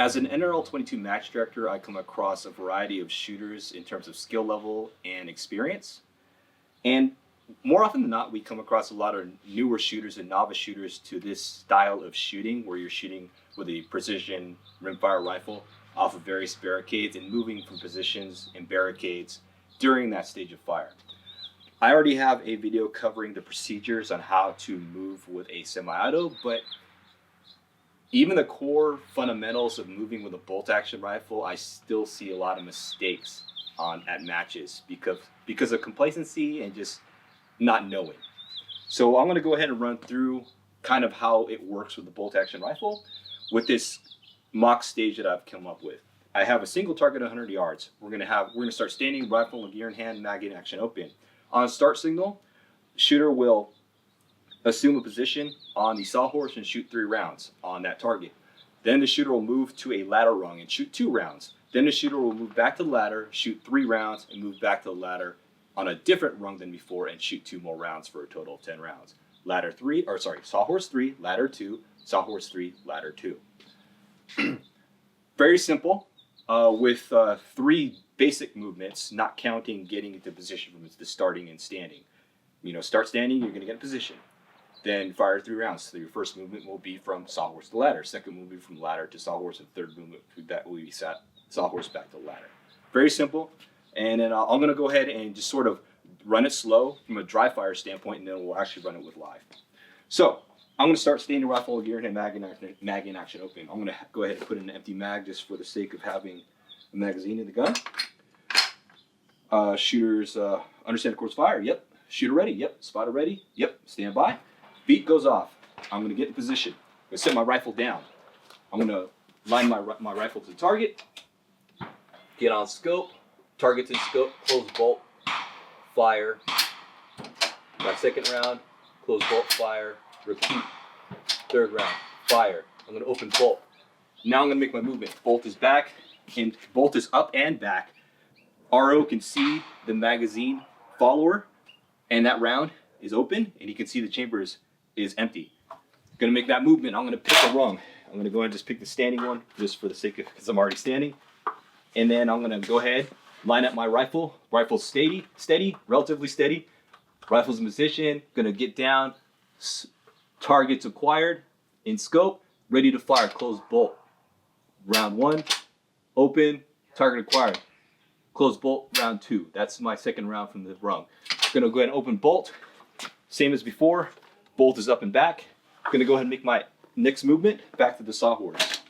As an NRL22 match director, I come across a variety of shooters in terms of skill level and experience. And more often than not, we come across a lot of newer shooters and novice shooters to this style of shooting, where you're shooting with a precision rimfire rifle off of various barricades and moving from positions and barricades during that stage of fire. I already have a video covering the procedures on how to move with a semi-auto, but even the core fundamentals of moving with a bolt action rifle, I still see a lot of mistakes at matches because of complacency and just not knowing. So I'm going to go ahead and run through kind of how it works with the bolt action rifle with this mock stage that I've come up with. I have a single target at 100 yards. We're going to start standing, rifle and gear in hand, mag in action open. On start signal, shooter will assume a position on the sawhorse and shoot 3 rounds on that target. Then the shooter will move to a ladder rung and shoot 2 rounds. Then the shooter will move back to the ladder, shoot 3 rounds, and move back to the ladder on a different rung than before and shoot 2 more rounds for a total of 10 rounds. Sawhorse 3, ladder 2, sawhorse 3, ladder 2. Very simple, with 3 basic movements, not counting getting into position from the starting and standing. Start standing, you're going to get in position. Then fire 3 rounds. So your first movement will be from sawhorse to ladder. Second will be from ladder to sawhorse. And third movement that will be sawhorse back to ladder. Very simple. And then I'm going to go ahead and just sort of run it slow from a dry fire standpoint, and then we'll actually run it with live. So I'm going to start standing rifle, gear in hand, mag in action open. I'm going to go ahead and put in an empty mag just for the sake of having a magazine in the gun. Shooters understand the course fire. Yep. Shooter ready. Yep. Spotter ready. Yep. Stand by. Beat goes off. I'm going to get in position. I'm going to set my rifle down. I'm going to line my rifle to the target. Get on scope. Target's in scope. Close bolt. Fire. My second round. Close bolt. Fire. Repeat. Third round. Fire. I'm going to open bolt. Now I'm going to make my movement. Bolt is back. And bolt is up and back. RO can see the magazine follower. And that round is open. And you can see the chamber is empty. I'm gonna make that movement. I'm gonna pick a rung. I'm gonna go ahead and just pick the standing one, just for the sake of, because I'm already standing. And then I'm gonna go ahead, line up my rifle. Rifle's steady, relatively steady. Rifle's in position. Gonna get down. Targets acquired, in scope, ready to fire. Close bolt. Round 1, open. Target acquired. Close bolt. Round 2. That's my second round from the rung. Gonna go ahead and open bolt. Same as before. Bolt is up and back. I'm gonna go ahead and make my next movement back to the sawhorse.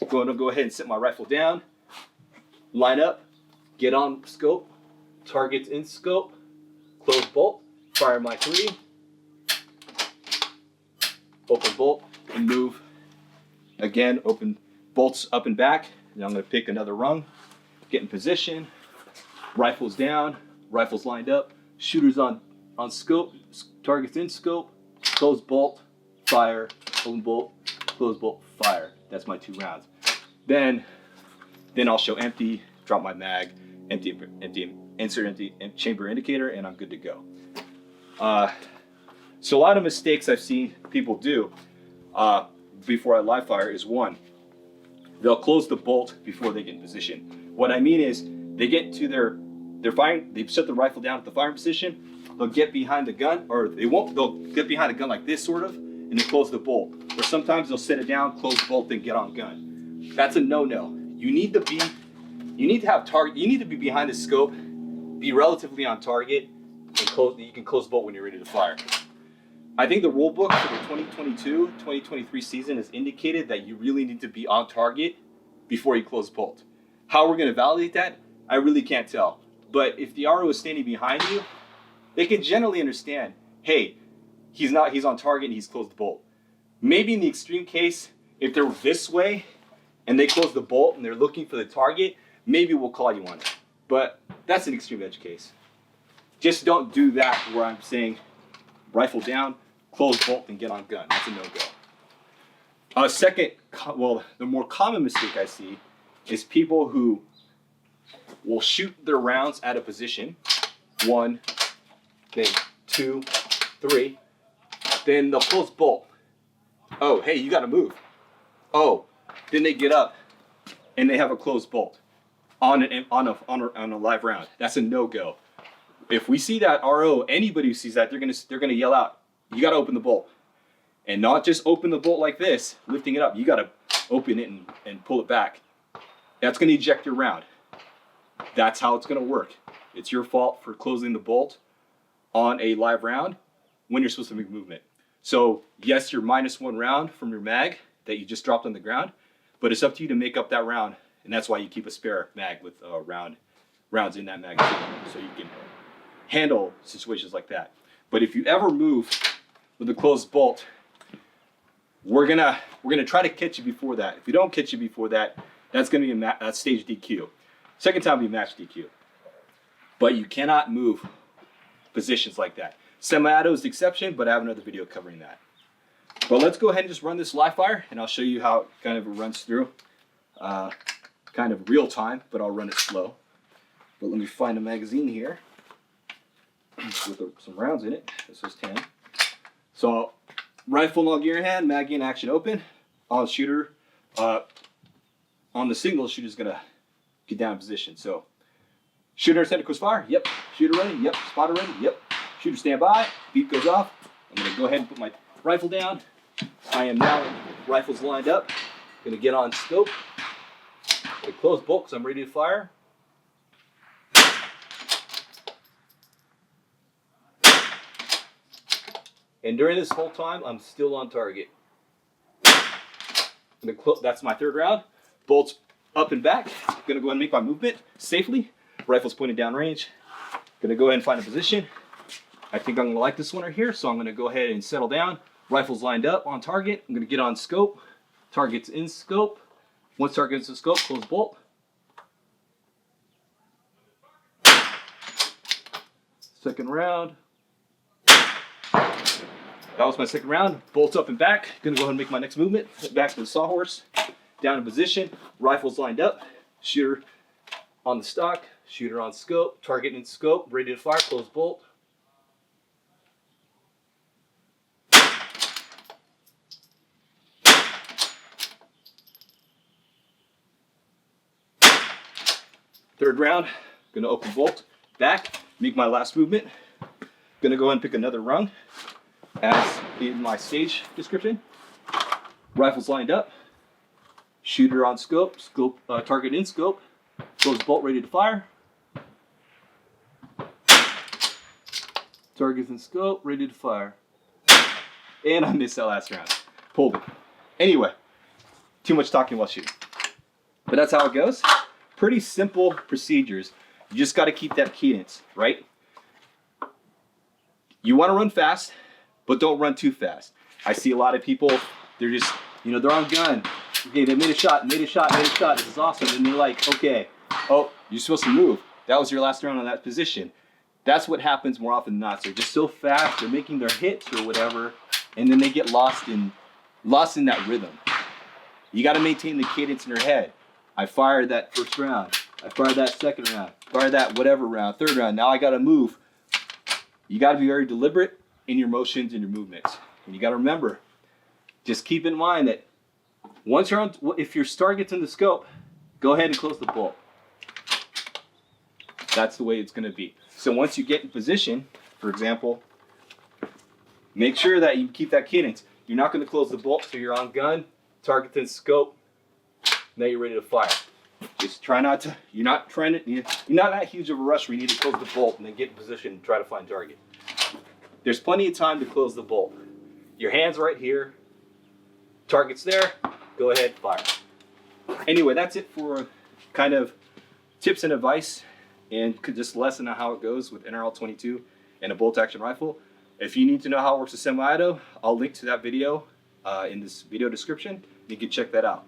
Going to go ahead and set my rifle down, line up, get on scope, targets in scope, close bolt, fire my 3, open bolt, and move. Again, open bolts up and back. Now I'm gonna pick another rung, get in position, rifle's down, rifle's lined up, shooter's on scope, targets in scope, close bolt, fire, open bolt, close bolt, fire. That's my 2 rounds. Then I'll show empty, drop my mag, empty, insert empty chamber indicator, and I'm good to go. So a lot of mistakes I've seen people do before I live fire is 1, they'll close the bolt before they get in position. What I mean is they get to they're firing, they set the rifle down at the firing position, they'll get behind the gun, or they'll get behind the gun like this sort of, and then close the bolt. Or sometimes they'll set it down, close the bolt, then get on gun. That's a no-no. You need to have target, you need to be behind the scope, be relatively on target, and you can close the bolt when you're ready to fire. I think the rule book for the 2022-2023 season has indicated that you really need to be on target before you close bolt. How we're gonna validate that, I really can't tell. But if the RO is standing behind you, they can generally understand, hey, he's on target and he's closed the bolt. Maybe in the extreme case, if they're this way and they close the bolt and they're looking for the target, maybe we'll call you on it. But that's an extreme edge case. Just don't do that where I'm saying rifle down, close bolt, and get on gun. That's a no-go. Second, the more common mistake I see is people who will shoot their rounds at a position, 1, then 2, 3, then they'll close bolt. Oh, hey, you gotta move. Oh, then they get up and they have a closed bolt on a live round. That's a no-go. If we see that RO, anybody who sees that, they're gonna yell out, you gotta open the bolt. And not just open the bolt like this, lifting it up. You gotta open it and pull it back. That's gonna eject your round. That's how it's gonna work. It's your fault for closing the bolt on a live round when you're supposed to make movement. So yes, you're -1 round from your mag that you just dropped on the ground, but it's up to you to make up that round. And that's why you keep a spare mag with rounds in that magazine, so you can handle situations like that. But if you ever move with a closed bolt, we're gonna try to catch you before that. If we don't catch you before that, that's gonna be a stage DQ. Second time will be match DQ. But you cannot move positions like that. Semi-auto is the exception, but I have another video covering that. But let's go ahead and just run this live fire, and I'll show you how it kind of runs through. Kind of real time, but I'll run it slow. But let me find a magazine here with some rounds in it. This is 10. So rifle all gear in hand, mag in, action open. On shooter, on the signal, shooter's gonna get down in position. So shooter set to close fire. Yep. Shooter ready. Yep. Spotter ready. Yep. Shooter stand by. Beep goes off. I'm gonna go ahead and put my rifle down. I am now rifles lined up. Gonna get on scope. Gonna close bolt because I'm ready to fire. And during this whole time, I'm still on target. That's my third round. Bolts up and back. Gonna go ahead and make my movement safely. Rifle's pointed down range. Gonna go ahead and find a position. I think I'm gonna like this one right here, so I'm gonna go ahead and settle down. Rifle's lined up on target. I'm gonna get on scope. Target's in scope. Once target's in scope, close bolt. Second round. That was my second round. Bolts up and back. Gonna go ahead and make my next movement. Back to the sawhorse. Down in position. Rifles lined up. Shooter on the stock. Shooter on scope. Target in scope. Ready to fire. Close bolt. Third round. Gonna open bolt. Back. Make my last movement. Gonna go ahead and pick another rung as in my stage description. Rifles lined up. Shooter on scope. Target in scope. Close bolt, ready to fire. Target's in scope, ready to fire. And I missed that last round. Pulled it. Anyway, too much talking while shooting. But that's how it goes. Pretty simple procedures. You just got to keep that cadence, right? You want to run fast, but don't run too fast. I see a lot of people, they're just, they're on gun. Okay, they made a shot. This is awesome. And they're like, okay, oh, you're supposed to move. That was your last round on that position. That's what happens more often than not. They're just so fast, they're making their hits or whatever, and then they get lost in that rhythm. You got to maintain the cadence in your head. I fired that first round. I fired that second round. Fired that whatever round, third round. Now I got to move. You got to be very deliberate in your motions and your movements. And you got to remember, just keep in mind that once you're on, if your star gets in the scope, go ahead and close the bolt. That's the way it's going to be. So once you get in position, for example, make sure that you keep that cadence. You're not going to close the bolt so you're on gun, target's in scope, now you're ready to fire. Just try not to, you're not that huge of a rush where you need to close the bolt and then get in position and try to find target. There's plenty of time to close the bolt. Your hand's right here, target's there, go ahead, fire. Anyway, that's it for kind of tips and advice and just lesson on how it goes with NRL22 and a bolt action rifle. If you need to know how it works with semi-auto, I'll link to that video in this video description. You can check that out.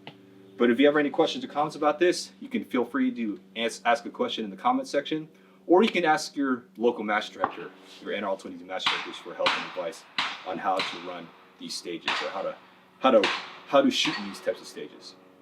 But if you have any questions or comments about this, you can feel free to ask a question in the comment section, or you can ask your local match director, your NRL22 match directors, for help and advice on how to run these stages or how to shoot these types of stages.